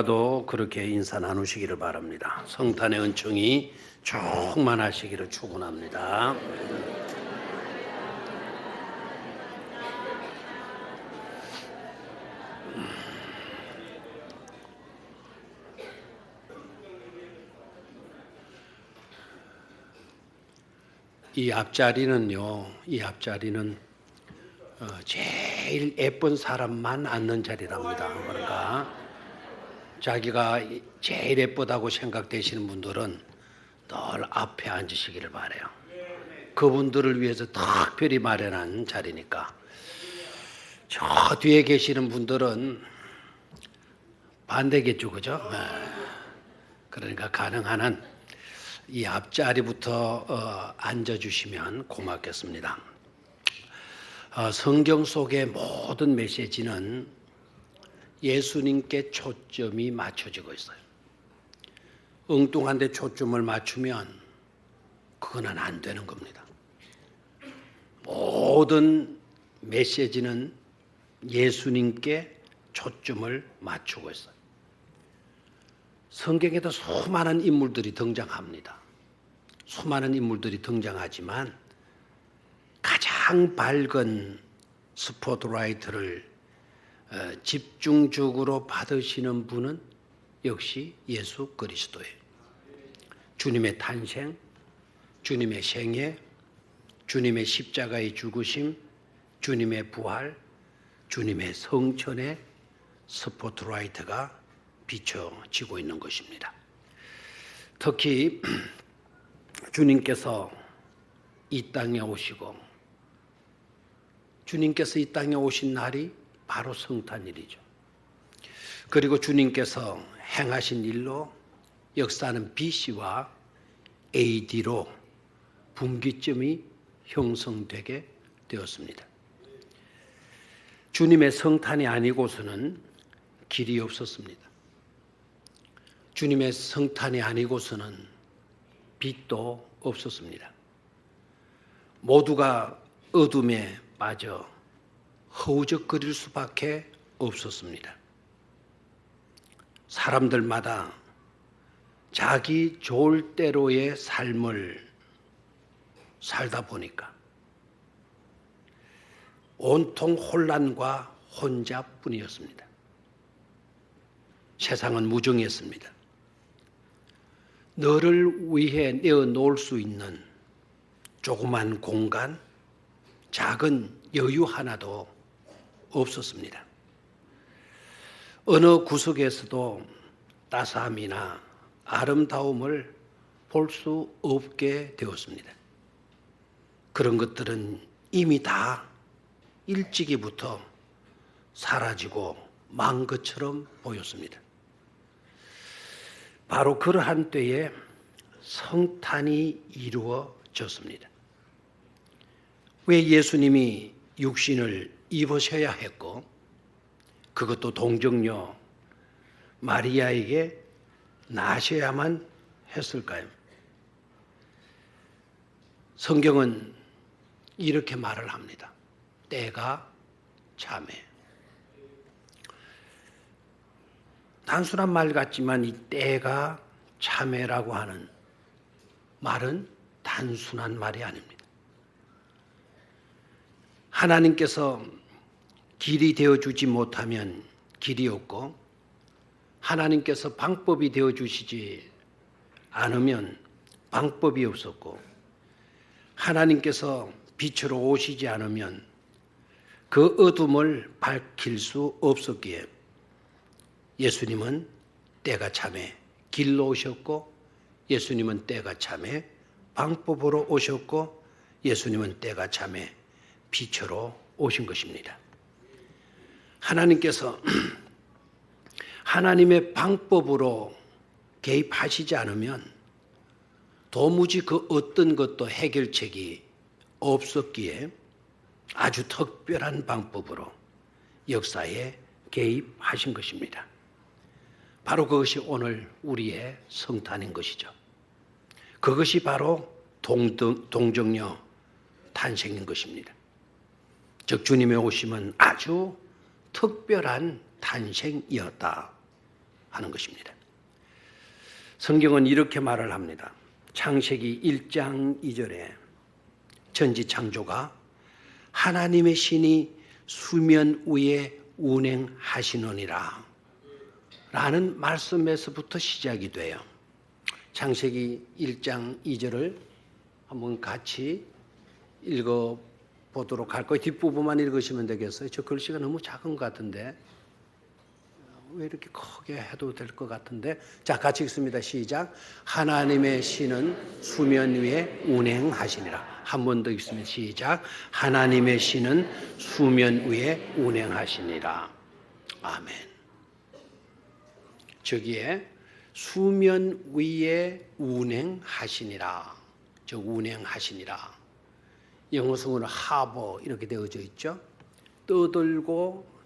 도 그렇게 인사 나누시기를 바랍니다. 성탄의 은총이 충만하시기를 축원합니다. 이 앞자리는요, 제일 예쁜 사람만 앉는 자리랍니다. 그러니까 자기가 제일 예쁘다고 생각되시는 분들은 늘 앞에 앉으시기를 바라요. 그분들을 위해서 특별히 마련한 자리니까. 저 뒤에 계시는 분들은 반대겠죠, 그죠? 그러니까 가능한 한 이 앞자리부터 앉아주시면 고맙겠습니다. 성경 속의 모든 메시지는 예수님께 초점이 맞춰지고 있어요. 엉뚱한 데 초점을 맞추면 그거는 안 되는 겁니다. 모든 메시지는 예수님께 초점을 맞추고 있어요. 성경에도 수많은 인물들이 등장합니다. 수많은 인물들이 등장하지만 가장 밝은 스포트라이트를 집중적으로 받으시는 분은 역시 예수 그리스도예요. 주님의 탄생, 주님의 생애, 주님의 십자가의 죽으심, 주님의 부활, 주님의 성천의 스포트라이트가 비춰지고 있는 것입니다. 특히 주님께서 이 땅에 오시고 주님께서 이 땅에 오신 날이 바로 성탄일이죠. 그리고 주님께서 행하신 일로 역사는 BC와 AD로 분기점이 형성되게 되었습니다. 주님의 성탄이 아니고서는 길이 없었습니다. 주님의 성탄이 아니고서는 빛도 없었습니다. 모두가 어둠에 빠져 허우적거릴 수밖에 없었습니다. 사람들마다 자기 좋을 대로의 삶을 살다 보니까 온통 혼란과 혼잡뿐이었습니다. 세상은 무정했습니다. 너를 위해 내어놓을 수 있는 조그만 공간, 작은 여유 하나도 없었습니다. 어느 구석에서도 따스함이나 아름다움을 볼 수 없게 되었습니다. 그런 것들은 이미 다 일찍이부터 사라지고 만 것처럼 보였습니다. 바로 그러한 때에 성탄이 이루어졌습니다. 왜 예수님이 육신을 입으셔야 했고 그것도 동정녀 마리아에게 나셔야만 했을까요? 성경은 이렇게 말을 합니다. 때가 참해. 단순한 말 같지만 이 때가 참해라고 하는 말은 단순한 말이 아닙니다. 하나님께서 길이 되어주지 못하면 길이 없고 하나님께서 방법이 되어주시지 않으면 방법이 없었고 하나님께서 빛으로 오시지 않으면 그 어둠을 밝힐 수 없었기에 예수님은 때가 참해 길로 오셨고 예수님은 때가 참해 방법으로 오셨고 예수님은 때가 참해 빛으로 오신 것입니다. 하나님께서 하나님의 방법으로 개입하시지 않으면 도무지 그 어떤 것도 해결책이 없었기에 아주 특별한 방법으로 역사에 개입하신 것입니다. 바로 그것이 오늘 우리의 성탄인 것이죠. 그것이 바로 동정녀 탄생인 것입니다. 즉 주님의 오심은 아주 특별한 탄생이었다. 하는 것입니다. 성경은 이렇게 말을 합니다. 창세기 1장 2절에 천지창조가 하나님의 신이 수면 위에 운행하시느니라 라는 말씀에서부터 시작이 돼요. 창세기 1장 2절을 한번 같이 읽어보도록 할 거예요. 뒷부분만 읽으시면 되겠어요. 저 글씨가 너무 작은 것 같은데 왜 이렇게 크게 해도 될 것 같은데. 자, 같이 읽습니다. 시작. 하나님의 신은 수면 위에 운행하시니라. 한 번 더 읽습니다. 시작. 하나님의 신은 수면 위에 운행하시니라. 아멘. 저기에 수면 위에 운행하시니라. 저 운행하시니라. 영어성으로 하버 이렇게 되어져 있죠. 떠돌고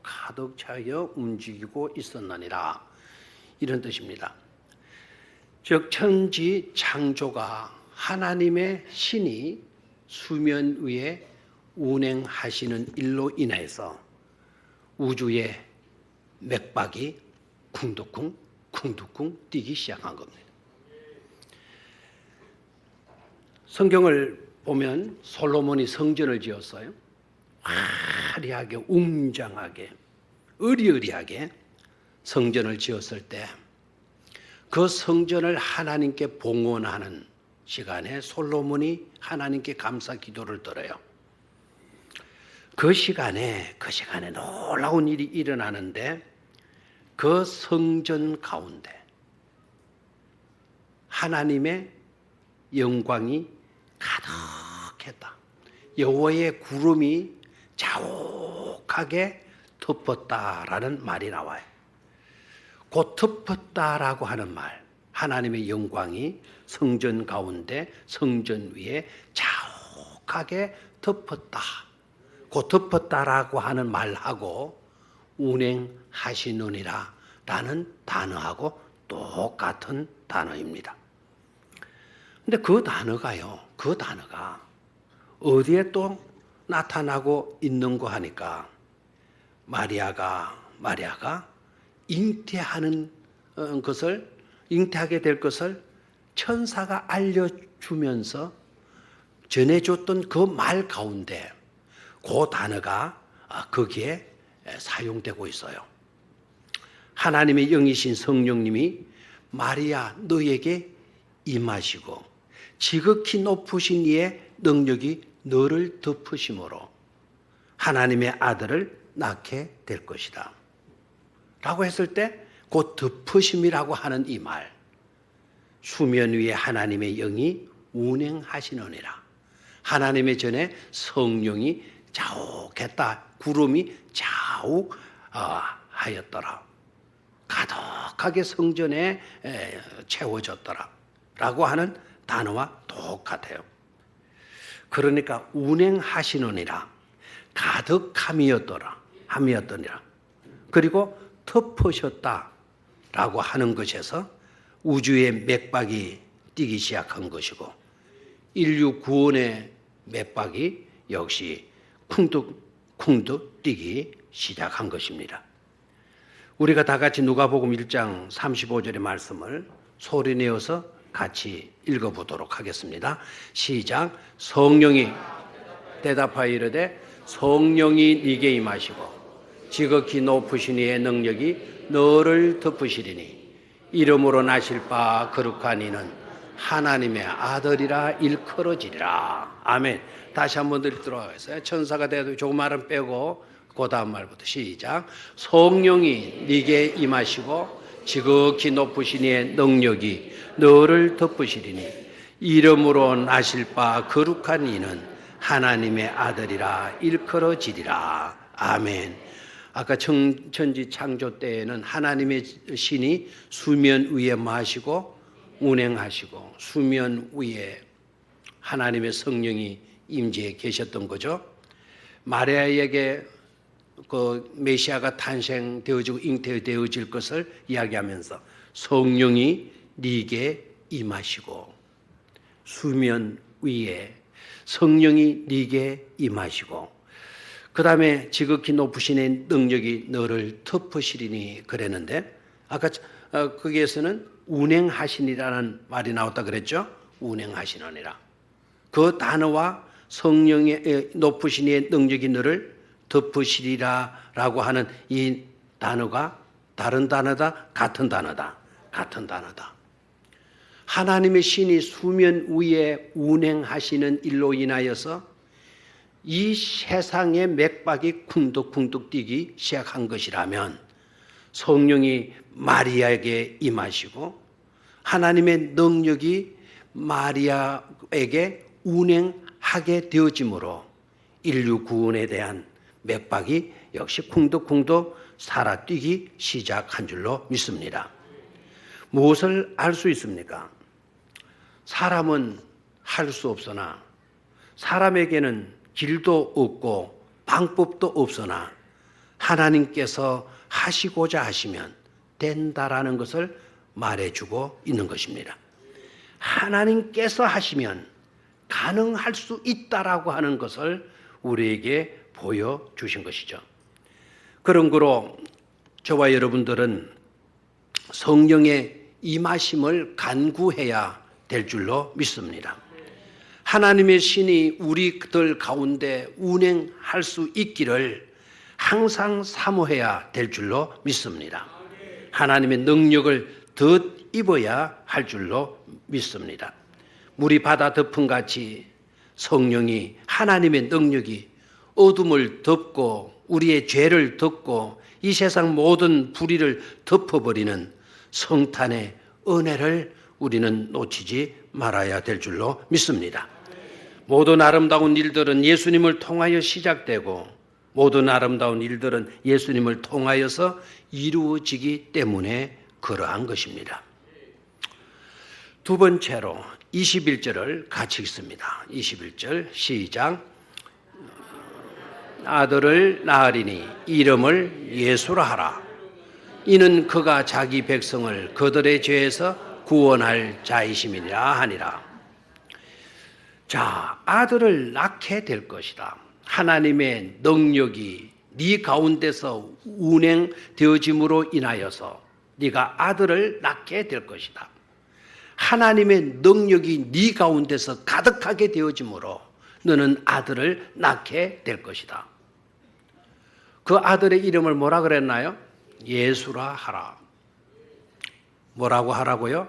가득 차여 움직이고 있었느니라. 이런 뜻입니다. 즉 천지 창조가 하나님의 신이 수면 위에 운행하시는 일로 인해서 우주의 맥박이 쿵두쿵 뛰기 시작한 겁니다. 성경을 보면 솔로몬이 성전을 지었어요. 화려하게 웅장하게 으리으리하게 성전을 지었을 때 그 성전을 하나님께 봉헌하는 시간에 솔로몬이 하나님께 감사 기도를 드려요. 그 시간에 놀라운 일이 일어나는데 그 성전 가운데 하나님의 영광이 가득했다. 여호와의 구름이 자욱하게 덮었다라는 말이 나와요. 곧 덮었다라고 하는 말, 하나님의 영광이 성전 가운데 성전 위에 자욱하게 덮었다. 곧 덮었다라고 하는 말하고 운행하시느니라 라는 단어하고 똑같은 단어입니다. 근데 그 단어가 어디에 또 나타나고 있는 거 하니까 마리아가 잉태하게 될 것을 천사가 알려주면서 전해줬던 그 말 가운데 그 단어가 거기에 사용되고 있어요. 하나님의 영이신 성령님이 마리아 너에게 임하시고 지극히 높으신 이의 능력이 너를 덮으심으로 하나님의 아들을 낳게 될 것이다 라고 했을 때 곧 덮으심이라고 하는 이 말, 수면 위에 하나님의 영이 운행하시느니라. 하나님의 전에 성령이 자욱했다. 구름이 자욱하였더라. 가득하게 성전에 채워졌더라 라고 하는 단어와 똑같아요. 그러니까 운행하시느니라, 가득함이었더니라, 그리고 덮으셨다라고 하는 것에서 우주의 맥박이 뛰기 시작한 것이고 인류 구원의 맥박이 역시 쿵득쿵득 뛰기 시작한 것입니다. 우리가 다 같이 누가복음 1장 35절의 말씀을 소리내어서 같이 읽어보도록 하겠습니다. 시작. 성령이 대답하여 이르되 성령이 네게 임하시고 지극히 높으신 이의 능력이 너를 덮으시리니 이름으로 나실 바 거룩한 이는 하나님의 아들이라 일컬어지리라. 아멘. 다시 한번 읽도록 하겠어요. 천사가 되어도 조금 말은 빼고 그 다음 말부터 시작. 성령이 네게 임하시고 지극히 높으신 이의 능력이 너를 덮으시리니 이름으로 나실 바 거룩한 이는 하나님의 아들이라 일컬어지리라. 아멘. 아까 천지 창조 때에는 하나님의 신이 수면 위에 마시고 운행하시고 수면 위에 하나님의 성령이 임재해 계셨던 거죠. 마리아에게 그 메시아가 탄생되어지고 잉태되어질 것을 이야기하면서 성령이 네게 임하시고 수면 위에 성령이 네게 임하시고 그 다음에 지극히 높으신 능력이 너를 덮으시리니 그랬는데 아까 거기에서는 운행하시니라는 말이 나왔다 그랬죠. 운행하시느니라. 그 단어와 성령의 높으신 이의 능력이 너를 덮으시리라라고 하는 이 단어가 다른 단어다, 같은 단어다. 같은 단어다. 하나님의 신이 수면 위에 운행하시는 일로 인하여서 이 세상의 맥박이 쿵덕쿵덕 뛰기 시작한 것이라면 성령이 마리아에게 임하시고 하나님의 능력이 마리아에게 운행하게 되어지므로 인류 구원에 대한 맥박이 역시 쿵덕쿵덕 살아뛰기 시작한 줄로 믿습니다. 무엇을 알 수 있습니까? 사람은 할 수 없으나 사람에게는 길도 없고 방법도 없으나 하나님께서 하시고자 하시면 된다라는 것을 말해주고 있는 것입니다. 하나님께서 하시면 가능할 수 있다라고 하는 것을 우리에게 보여주신 것이죠. 그런 거로 저와 여러분들은 성령의 임하심을 간구해야 될 줄로 믿습니다. 하나님의 신이 우리들 가운데 운행할 수 있기를 항상 사모해야 될 줄로 믿습니다. 하나님의 능력을 덧입어야 할 줄로 믿습니다. 물이 바다 덮음 같이 성령이 하나님의 능력이 어둠을 덮고 우리의 죄를 덮고 이 세상 모든 불의를 덮어버리는 성탄의 은혜를 우리는 놓치지 말아야 될 줄로 믿습니다. 모든 아름다운 일들은 예수님을 통하여 시작되고 모든 아름다운 일들은 예수님을 통하여서 이루어지기 때문에 그러한 것입니다. 두 번째로 21절을 같이 읽습니다. 21절 시작. 아들을 낳으리니 이름을 예수라 하라. 이는 그가 자기 백성을 그들의 죄에서 구원할 자이심이라 하니라. 자, 아들을 낳게 될 것이다. 하나님의 능력이 네 가운데서 운행되어짐으로 인하여서 네가 아들을 낳게 될 것이다. 하나님의 능력이 네 가운데서 가득하게 되어짐으로 너는 아들을 낳게 될 것이다. 그 아들의 이름을 뭐라 그랬나요? 예수라 하라. 뭐라고 하라고요?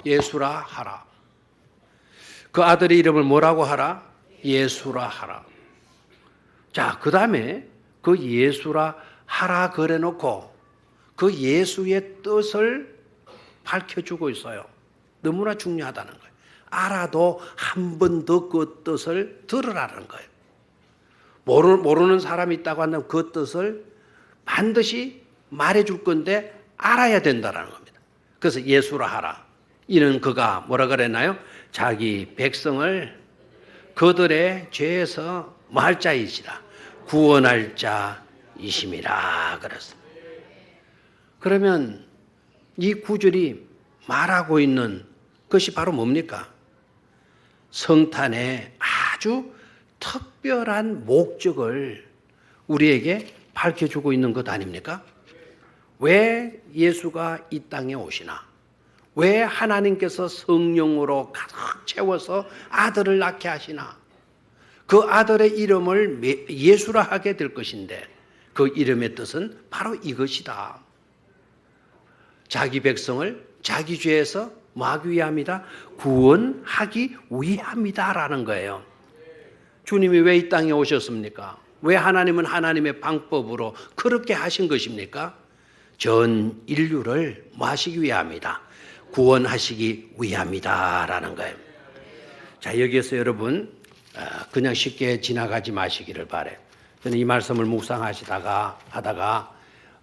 예수라 하라. 그 아들의 이름을 뭐라고 하라? 예수라 하라. 자, 그 다음에 그 예수라 하라 그래놓고 그 예수의 뜻을 밝혀주고 있어요. 너무나 중요하다는 거예요. 알아도 한 번 더 그 뜻을 들으라는 거예요. 모르는 사람이 있다고 한다면 그 뜻을 반드시 말해줄 건데 알아야 된다는 겁니다. 그래서 예수라 하라. 이는 그가 뭐라 그랬나요? 자기 백성을 그들의 죄에서 뭐 할 자이시라. 구원할 자이심이라 그랬습니다. 그러면 이 구절이 말하고 있는 것이 바로 뭡니까? 성탄의 아주 특별한 목적을 우리에게 밝혀주고 있는 것 아닙니까? 왜 예수가 이 땅에 오시나? 왜 하나님께서 성령으로 가득 채워서 아들을 낳게 하시나? 그 아들의 이름을 예수라 하게 될 것인데 그 이름의 뜻은 바로 이것이다. 자기 백성을 자기 죄에서 뭐 하기 위함이다? 구원하기 위함이다라는 거예요. 주님이 왜 이 땅에 오셨습니까? 왜 하나님은 하나님의 방법으로 그렇게 하신 것입니까? 전 인류를 뭐 하시기 위함이다? 구원하시기 위함이다라는 거예요. 자, 여기에서 여러분 그냥 쉽게 지나가지 마시기를 바라요. 저는 이 말씀을 묵상하다가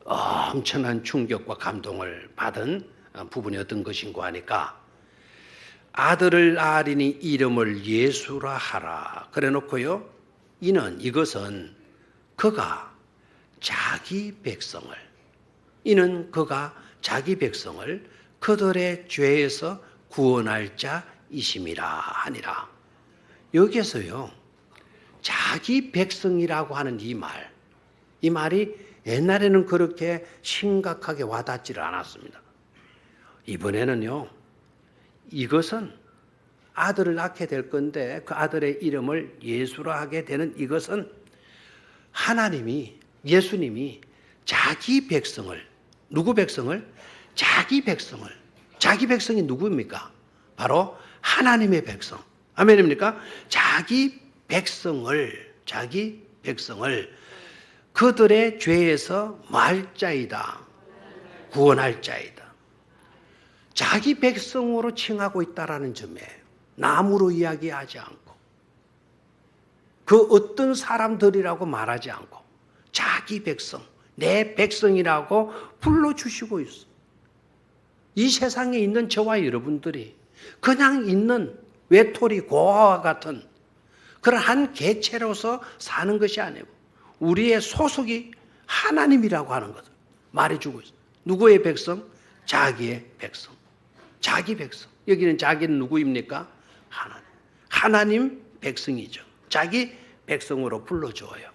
엄청난 충격과 감동을 받은 부분이 어떤 것인가 하니까 아들을 낳으리니 이름을 예수라 하라. 그래 놓고요. 이것은 그가 자기 백성을 그들의 죄에서 구원할 자이심이라 하니라. 여기에서요. 자기 백성이라고 하는 이 말이 옛날에는 그렇게 심각하게 와닿지를 않았습니다. 이번에는요, 이것은 아들을 낳게 될 건데 그 아들의 이름을 예수로 하게 되는 이것은 하나님이, 예수님이 자기 백성을, 누구 백성을? 자기 백성이 누구입니까? 바로 하나님의 백성. 아멘입니까? 자기 백성을 그들의 죄에서 말자이다, 구원할 자이다. 자기 백성으로 칭하고 있다라는 점에 남으로 이야기하지 않고 그 어떤 사람들이라고 말하지 않고 자기 백성, 내 백성이라고 불러주시고 있어. 이 세상에 있는 저와 여러분들이 그냥 있는 외톨이 고아와 같은 그런 한 개체로서 사는 것이 아니고 우리의 소속이 하나님이라고 하는 것을 말해주고 있어요. 누구의 백성? 자기의 백성. 자기 백성. 여기는 자기는 누구입니까? 하나님. 하나님 백성이죠. 자기 백성으로 불러줘요.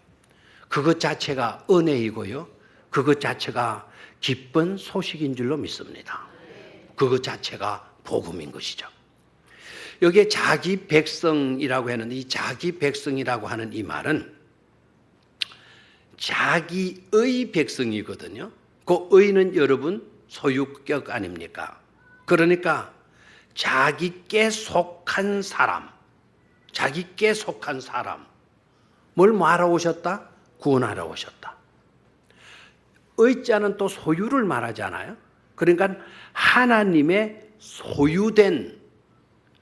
그것 자체가 은혜이고요. 그것 자체가 기쁜 소식인 줄로 믿습니다. 그것 자체가 복음인 것이죠. 여기에 자기 백성이라고 하는 이 자기 백성이라고 하는 이 말은 자기의 백성이거든요. 그 의는 여러분 소유격 아닙니까? 그러니까 자기께 속한 사람, 뭘 말하러 오셨다? 구원하러 오셨다. 의자는 또 소유를 말하잖아요. 그러니까 하나님의 소유된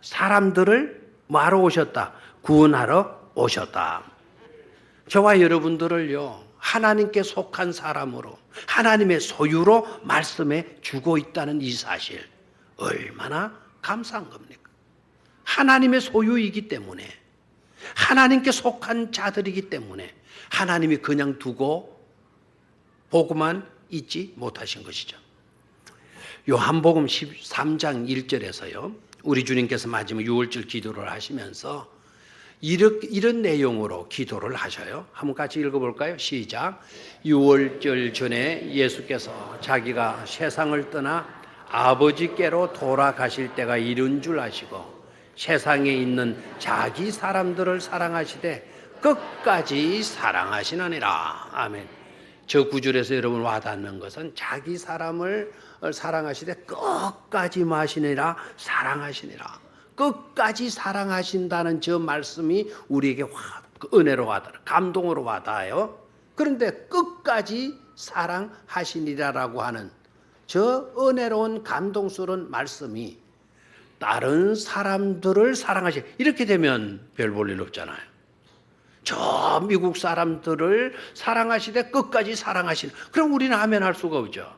사람들을 뭐하러 오셨다? 구원하러 오셨다. 저와 여러분들을요, 하나님께 속한 사람으로, 하나님의 소유로 말씀해 주고 있다는 이 사실, 얼마나 감사한 겁니까? 하나님의 소유이기 때문에, 하나님께 속한 자들이기 때문에, 하나님이 그냥 두고 보고만 있지 못하신 것이죠. 요한복음 13장 1절에서요, 우리 주님께서 마지막 6월절 기도를 하시면서 이런 내용으로 기도를 하셔요. 한번 같이 읽어볼까요? 시작. 6월절 전에 예수께서 자기가 세상을 떠나 아버지께로 돌아가실 때가 이른 줄 아시고 세상에 있는 자기 사람들을 사랑하시되 끝까지 사랑하시느니라. 아멘. 저 구절에서 여러분 와닿는 것은 자기 사람을 사랑하시되 끝까지 마시니라, 사랑하시니라. 끝까지 사랑하신다는 저 말씀이 우리에게 은혜로 와닿아요. 감동으로 와닿아요. 그런데 끝까지 사랑하시니라라고 하는 저 은혜로운 감동스러운 말씀이 다른 사람들을 사랑하시, 이렇게 되면 별 볼 일 없잖아요. 저 미국 사람들을 사랑하시되 끝까지 사랑하시는, 그럼 우리는 아멘 할 수가 없죠.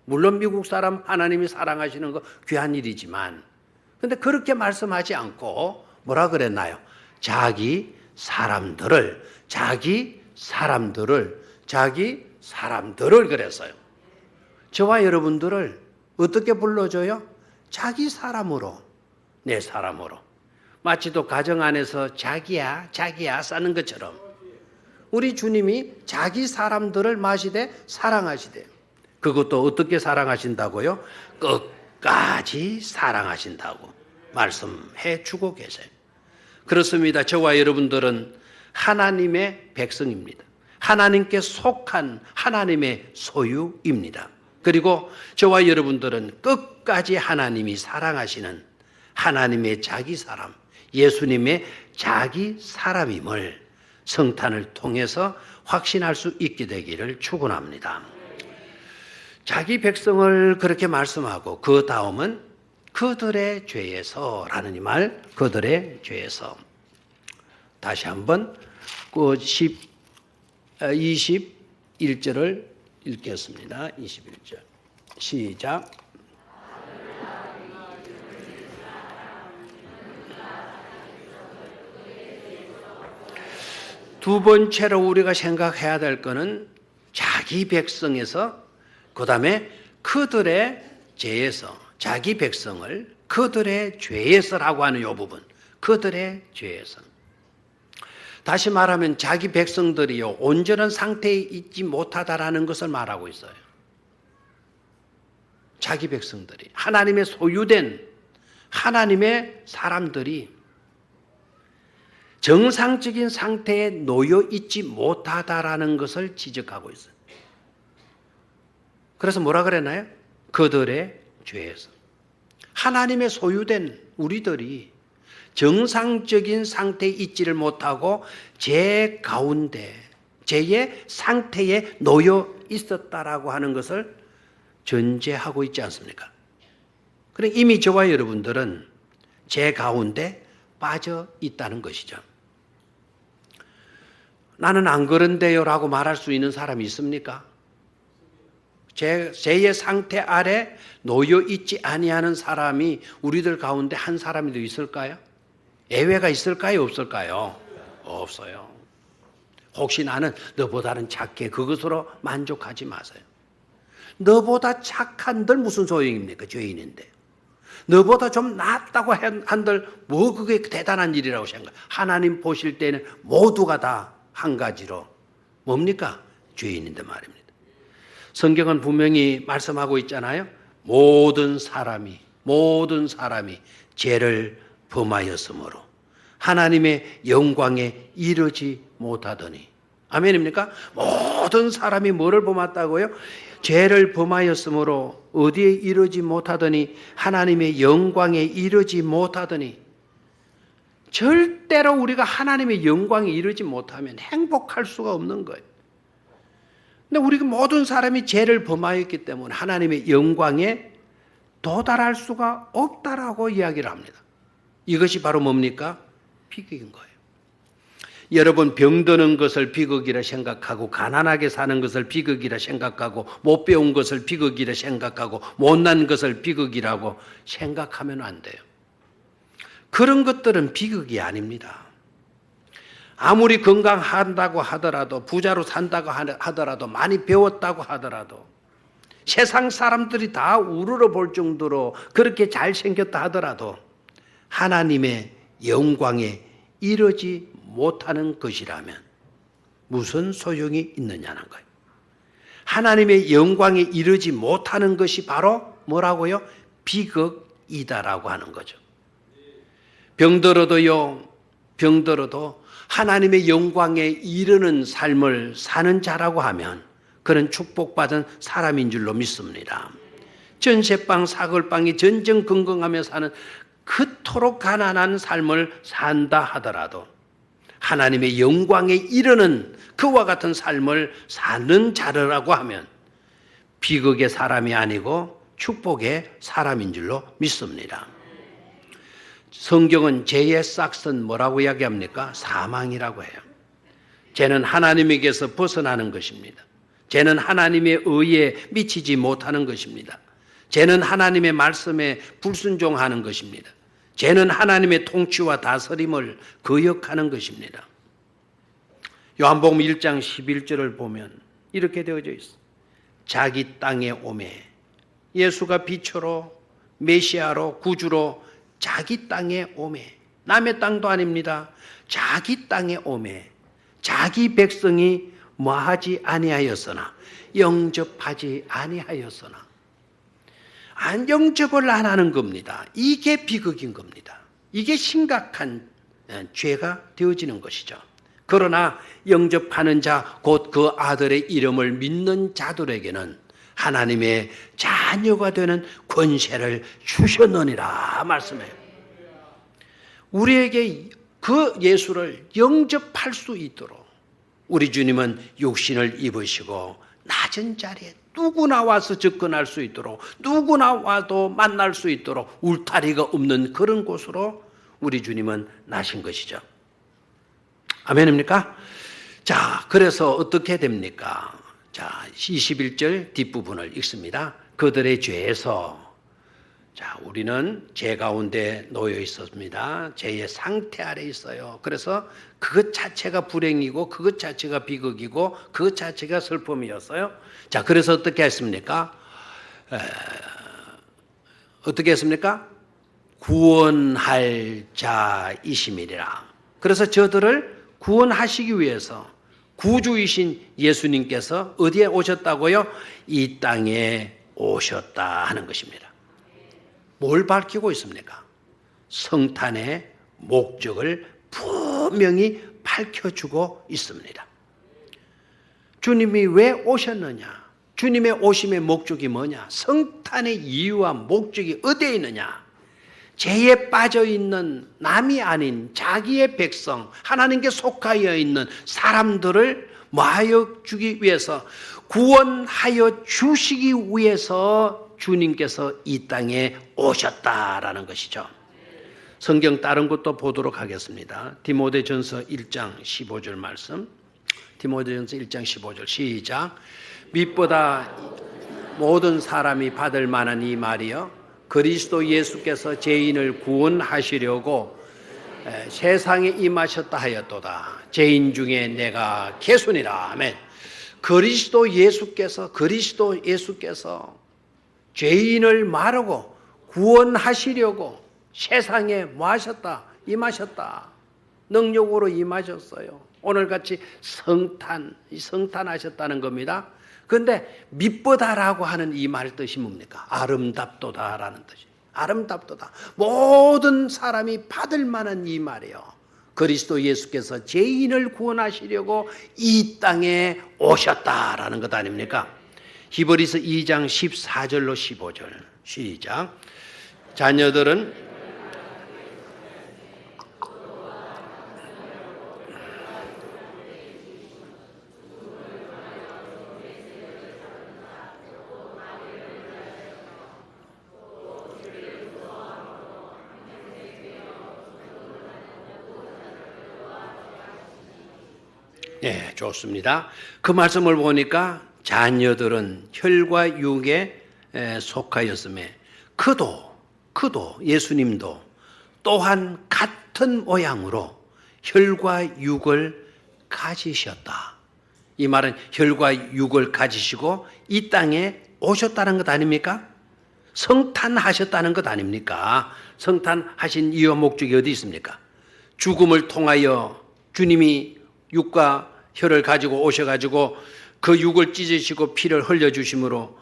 물론 미국 사람 하나님이 사랑하시는 거 귀한 일이지만, 근데 그렇게 말씀하지 않고 뭐라 그랬나요? 자기 사람들을 그랬어요. 저와 여러분들을 어떻게 불러줘요? 자기 사람으로, 내 사람으로. 마치 또 가정 안에서 자기야 싸는 것처럼 우리 주님이 자기 사람들을 마시되 사랑하시되, 그것도 어떻게 사랑하신다고요? 끝까지 사랑하신다고 말씀해 주고 계세요. 그렇습니다. 저와 여러분들은 하나님의 백성입니다. 하나님께 속한 하나님의 소유입니다. 그리고 저와 여러분들은 끝까지 하나님이 사랑하시는 하나님의 자기 사람, 예수님의 자기 사람임을 성탄을 통해서 확신할 수 있게 되기를 축원합니다. 자기 백성을 그렇게 말씀하고 그 다음은 그들의 죄에서라는 이 말, 그들의 죄에서. 다시 한번 그 21절을 읽겠습니다. 21절 시작. 두 번째로 우리가 생각해야 될 것은 자기 백성에서, 그 다음에 그들의 죄에서, 자기 백성을 그들의 죄에서라고 하는 이 부분, 그들의 죄에서. 다시 말하면 자기 백성들이요 온전한 상태에 있지 못하다라는 것을 말하고 있어요. 자기 백성들이 하나님의 소유된 하나님의 사람들이 정상적인 상태에 놓여 있지 못하다라는 것을 지적하고 있어요. 그래서 뭐라 그랬나요? 그들의 죄에서. 하나님의 소유된 우리들이 정상적인 상태에 있지를 못하고 죄 가운데, 죄의 상태에 놓여 있었다라고 하는 것을 전제하고 있지 않습니까? 그럼 이미 저와 여러분들은 죄 가운데 빠져 있다는 것이죠. 나는 안 그런데요 라고 말할 수 있는 사람이 있습니까? 죄의 상태 아래 놓여 있지 아니하는 사람이 우리들 가운데 한 사람이도 있을까요? 예외가 있을까요? 없을까요? 없어요. 혹시 나는 너보다는 착해 그것으로 만족하지 마세요. 너보다 착한들 무슨 소용입니까? 죄인인데. 너보다 좀 낫다고 한들 뭐 그게 대단한 일이라고 생각해요. 하나님 보실 때는 모두가 다 한 가지로 뭡니까? 죄인인데 말입니다. 성경은 분명히 말씀하고 있잖아요. 모든 사람이 죄를 범하였으므로 하나님의 영광에 이르지 못하더니. 아멘입니까? 모든 사람이 뭐를 범했다고요? 죄를 범하였으므로 어디에 이르지 못하더니 하나님의 영광에 이르지 못하더니. 절대로 우리가 하나님의 영광에 이르지 못하면 행복할 수가 없는 거예요. 근데 우리가 모든 사람이 죄를 범하였기 때문에 하나님의 영광에 도달할 수가 없다라고 이야기를 합니다. 이것이 바로 뭡니까? 비극인 거예요. 여러분 병드는 것을 비극이라 생각하고 가난하게 사는 것을 비극이라 생각하고 못 배운 것을 비극이라 생각하고 못난 것을 비극이라고 생각하면 안 돼요. 그런 것들은 비극이 아닙니다. 아무리 건강한다고 하더라도 부자로 산다고 하더라도 많이 배웠다고 하더라도 세상 사람들이 다 우러러 볼 정도로 그렇게 잘생겼다 하더라도 하나님의 영광에 이르지 못하는 것이라면 무슨 소용이 있느냐는 거예요. 하나님의 영광에 이르지 못하는 것이 바로 뭐라고요? 비극이다라고 하는 거죠. 병들어도 하나님의 영광에 이르는 삶을 사는 자라고 하면 그는 축복받은 사람인 줄로 믿습니다. 전세방 사걸방이 전전긍긍하며 사는 그토록 가난한 삶을 산다 하더라도 하나님의 영광에 이르는 그와 같은 삶을 사는 자라고 하면 비극의 사람이 아니고 축복의 사람인 줄로 믿습니다. 성경은 죄의 싹은 뭐라고 이야기합니까? 사망이라고 해요. 죄는 하나님에게서 벗어나는 것입니다. 죄는 하나님의 의에 미치지 못하는 것입니다. 죄는 하나님의 말씀에 불순종하는 것입니다. 죄는 하나님의 통치와 다스림을 거역하는 것입니다. 요한복음 1장 11절을 보면 이렇게 되어져 있습니다. 자기 땅에 오매 예수가 빛으로 메시아로 구주로 자기 땅에 오매 남의 땅도 아닙니다. 자기 땅에 오매 자기 백성이 뭐하지 아니하였으나 영접하지 아니하였으나 영접을 안 하는 겁니다. 이게 비극인 겁니다. 이게 심각한 죄가 되어지는 것이죠. 그러나 영접하는 자, 곧 그 아들의 이름을 믿는 자들에게는 하나님의 자녀가 되는 권세를 주셨느니라 말씀해요. 우리에게 그 예수를 영접할 수 있도록 우리 주님은 육신을 입으시고 낮은 자리에 누구나 와서 접근할 수 있도록 누구나 와도 만날 수 있도록 울타리가 없는 그런 곳으로 우리 주님은 나신 것이죠. 아멘입니까? 자, 그래서 어떻게 됩니까? 자, 21절 뒷부분을 읽습니다. 그들의 죄에서 자, 우리는 죄 가운데 놓여 있었습니다. 죄의 상태 아래 있어요. 그래서 그것 자체가 불행이고 그것 자체가 비극이고 그것 자체가 슬픔이었어요. 자, 그래서 어떻게 했습니까? 어떻게 했습니까? 구원할 자이심이라. 그래서 저들을 구원하시기 위해서 구주이신 예수님께서 어디에 오셨다고요? 이 땅에 오셨다 하는 것입니다. 뭘 밝히고 있습니까? 성탄의 목적을 분명히 밝혀주고 있습니다. 주님이 왜 오셨느냐? 주님의 오심의 목적이 뭐냐? 성탄의 이유와 목적이 어디에 있느냐? 죄에 빠져있는 남이 아닌 자기의 백성, 하나님께 속하여 있는 사람들을 뭐하여 주기 위해서, 구원하여 주시기 위해서 주님께서 이 땅에 오셨다라는 것이죠. 성경 다른 것도 보도록 하겠습니다. 디모데전서 1장 15절 말씀. 디모데전서 1장 15절 시작. 빛보다 모든 사람이 받을 만한 이 말이요, 그리스도 예수께서 죄인을 구원하시려고 세상에 임하셨다 하였도다. 죄인 중에 내가 개순이라. 아멘. 그리스도 예수께서 죄인을 마르고 구원하시려고 세상에 뭐 하셨다? 임하셨다. 능력으로 임하셨어요. 오늘같이 성탄하셨다는 겁니다. 그런데 미쁘다라고 하는 이 말 뜻이 뭡니까? 아름답도다라는 뜻이. 아름답도다. 모든 사람이 받을 만한 이 말이에요. 그리스도 예수께서 죄인을 구원하시려고 이 땅에 오셨다라는 것 아닙니까? 히브리서 2장 14절로 15절 시작. 자녀들은 네, 좋습니다. 그 말씀을 보니까 자녀들은 혈과 육에 속하였음에 그도 예수님도 또한 같은 모양으로 혈과 육을 가지셨다. 이 말은 혈과 육을 가지시고 이 땅에 오셨다는 것 아닙니까? 성탄하셨다는 것 아닙니까? 성탄하신 이유 목적이 어디 있습니까? 죽음을 통하여 주님이 육과 혈을 가지고 오셔가지고 그 육을 찢으시고 피를 흘려주심으로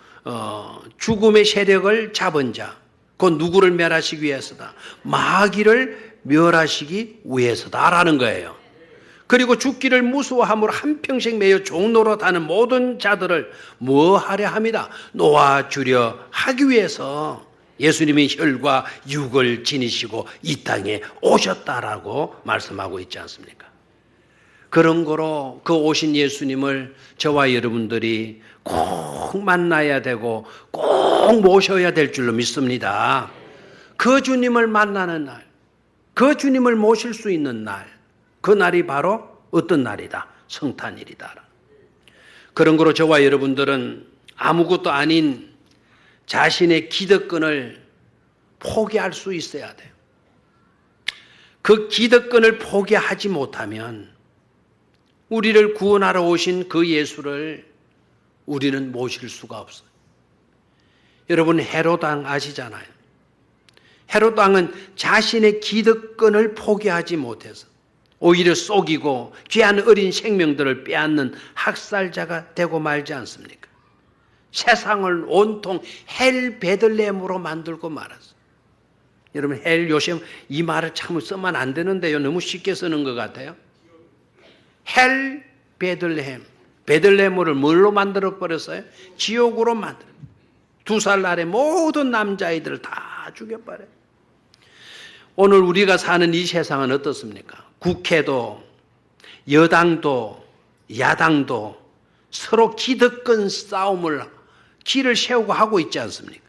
죽음의 세력을 잡은 자, 그 누구를 멸하시기 위해서다? 마귀를 멸하시기 위해서다라는 거예요. 그리고 죽기를 무서워함으로 한평생 매여 종노릇하는 모든 자들을 뭐 하려 합니다? 놓아주려 하기 위해서 예수님이 혈과 육을 지니시고 이 땅에 오셨다라고 말씀하고 있지 않습니까? 그런 거로 그 오신 예수님을 저와 여러분들이 꼭 만나야 되고 꼭 모셔야 될 줄로 믿습니다. 그 주님을 만나는 날, 그 주님을 모실 수 있는 날, 그 날이 바로 어떤 날이다? 성탄일이다. 그런 거로 저와 여러분들은 아무것도 아닌 자신의 기득권을 포기할 수 있어야 돼요. 그 기득권을 포기하지 못하면 우리를 구원하러 오신 그 예수를 우리는 모실 수가 없어요. 여러분 헤롯 왕 아시잖아요. 헤롯 왕은 자신의 기득권을 포기하지 못해서 오히려 속이고 귀한 어린 생명들을 빼앗는 학살자가 되고 말지 않습니까? 세상을 온통 헬 베들레헴으로 만들고 말았어요. 여러분 헬 요즘 이 말을 참 쓰면 안 되는데요. 너무 쉽게 쓰는 것 같아요. 헬 베들레헴. 베들레헴을 뭘로 만들어 버렸어요? 지옥으로 만들어. 2살 아래 모든 남자아이들을 다 죽여버려요. 오늘 우리가 사는 이 세상은 어떻습니까? 국회도 여당도 야당도 서로 기득권 싸움을 길을 세우고 하고 있지 않습니까?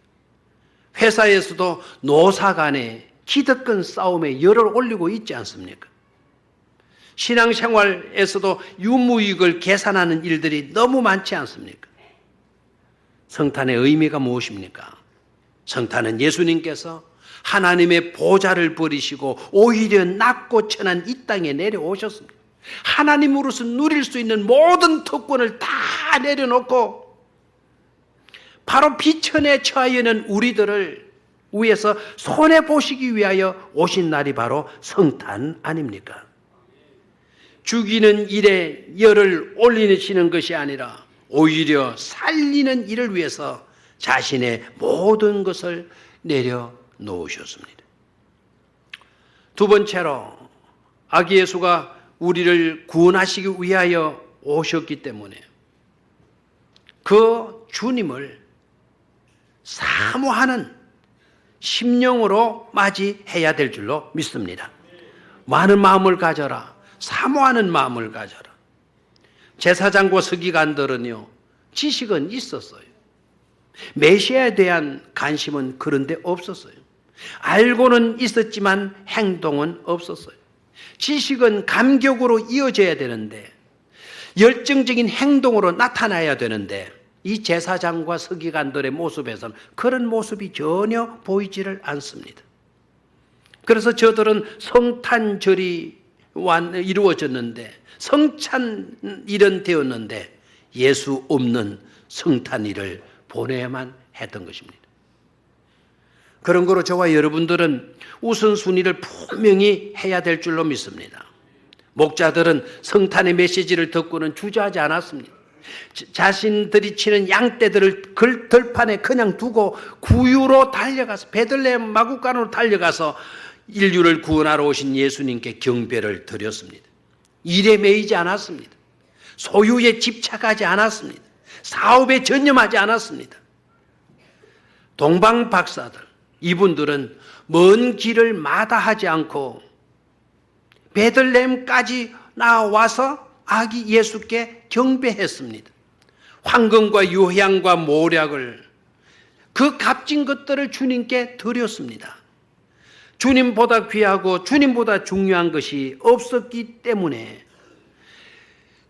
회사에서도 노사 간에 기득권 싸움에 열을 올리고 있지 않습니까? 신앙생활에서도 유무익을 계산하는 일들이 너무 많지 않습니까? 성탄의 의미가 무엇입니까? 성탄은 예수님께서 하나님의 보좌를 버리시고 오히려 낮고 천한 이 땅에 내려오셨습니다. 하나님으로서 누릴 수 있는 모든 특권을 다 내려놓고 바로 비천에 처하여 있는 우리들을 위해서 손해보시기 위하여 오신 날이 바로 성탄 아닙니까? 죽이는 일에 열을 올리시는 것이 아니라 오히려 살리는 일을 위해서 자신의 모든 것을 내려놓으셨습니다. 두 번째로 아기 예수가 우리를 구원하시기 위하여 오셨기 때문에 그 주님을 사모하는 심령으로 맞이해야 될 줄로 믿습니다. 많은 마음을 가져라. 사모하는 마음을 가져라. 제사장과 서기관들은요, 지식은 있었어요. 메시아에 대한 관심은 그런데 없었어요. 알고는 있었지만 행동은 없었어요. 지식은 감격으로 이어져야 되는데, 열정적인 행동으로 나타나야 되는데, 이 제사장과 서기관들의 모습에서는 그런 모습이 전혀 보이지를 않습니다. 그래서 저들은 성탄절이 이루어졌는데, 성찬일은 되었는데 예수 없는 성탄일을 보내야만 했던 것입니다. 그런 거로 저와 여러분들은 우선순위를 분명히 해야 될 줄로 믿습니다. 목자들은 성탄의 메시지를 듣고는 주저하지 않았습니다. 자신들이 치는 양떼들을 들판에 그냥 두고 구유로 달려가서 베들레헴 마구간으로 달려가서 인류를 구원하러 오신 예수님께 경배를 드렸습니다. 일에 매이지 않았습니다. 소유에 집착하지 않았습니다. 사업에 전념하지 않았습니다. 동방박사들, 이분들은 먼 길을 마다하지 않고 베들레헴까지 나와서 아기 예수께 경배했습니다. 황금과 유향과 모략을, 그 값진 것들을 주님께 드렸습니다. 주님보다 귀하고 주님보다 중요한 것이 없었기 때문에,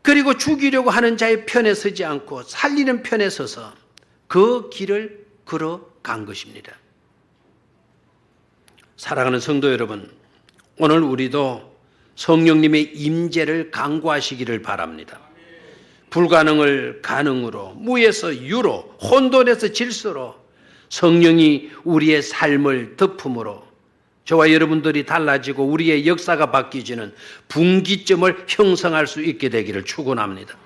그리고 죽이려고 하는 자의 편에 서지 않고 살리는 편에 서서 그 길을 걸어간 것입니다. 사랑하는 성도 여러분, 오늘 우리도 성령님의 임재를 간구하시기를 바랍니다. 불가능을 가능으로, 무에서 유로, 혼돈에서 질서로 성령이 우리의 삶을 덮음으로 저와 여러분들이 달라지고 우리의 역사가 바뀌지는 분기점을 형성할 수 있게 되기를 축원합니다.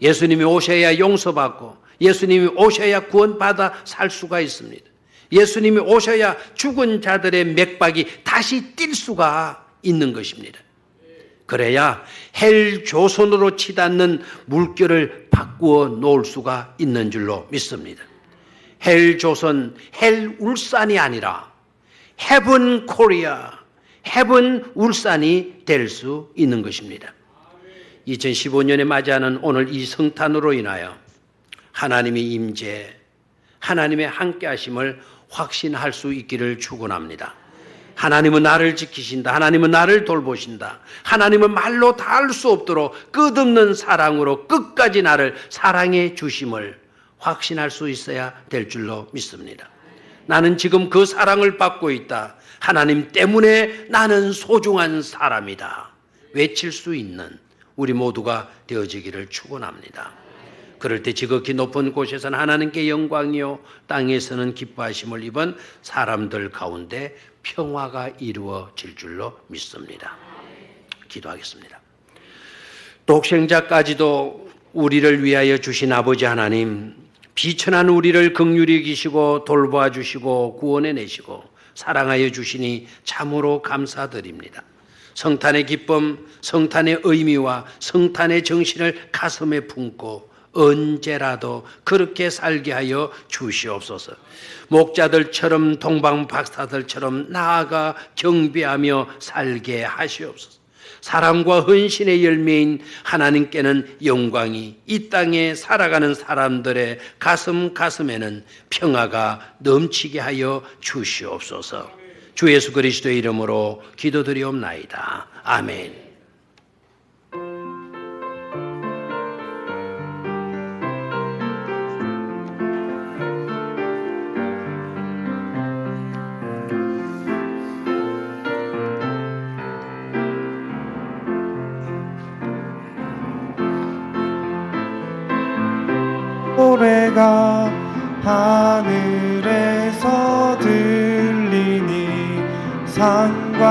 예수님이 오셔야 용서받고, 예수님이 오셔야 구원받아 살 수가 있습니다. 예수님이 오셔야 죽은 자들의 맥박이 다시 뛸 수가 있는 것입니다. 그래야 헬 조선으로 치닫는 물결을 바꾸어 놓을 수가 있는 줄로 믿습니다. 헬 조선, 헬 울산이 아니라 헤븐 코리아, 헤븐 울산이 될 수 있는 것입니다. 2015년에 맞이하는 오늘 이 성탄으로 인하여 하나님의 임재, 하나님의 함께하심을 확신할 수 있기를 축원합니다. 하나님은 나를 지키신다. 하나님은 나를 돌보신다. 하나님은 말로 다 할 수 없도록 끝없는 사랑으로 끝까지 나를 사랑해 주심을 확신할 수 있어야 될 줄로 믿습니다. 나는 지금 그 사랑을 받고 있다. 하나님 때문에 나는 소중한 사람이다. 외칠 수 있는 우리 모두가 되어지기를 축원합니다. 그럴 때 지극히 높은 곳에서는 하나님께 영광이요 땅에서는 기뻐하심을 입은 사람들 가운데 평화가 이루어질 줄로 믿습니다. 기도하겠습니다. 독생자까지도 우리를 위하여 주신 아버지 하나님, 비천한 우리를 긍휼히 여기시고 돌보아 주시고 구원해 내시고 사랑하여 주시니 참으로 감사드립니다. 성탄의 기쁨, 성탄의 의미와 성탄의 정신을 가슴에 품고 언제라도 그렇게 살게 하여 주시옵소서. 목자들처럼 동방박사들처럼 나아가 경배하며 살게 하시옵소서. 사랑과 헌신의 열매인 하나님께는 영광이, 이 땅에 살아가는 사람들의 가슴에는 평화가 넘치게 하여 주시옵소서. 주 예수 그리스도의 이름으로 기도드리옵나이다. 아멘. 노래가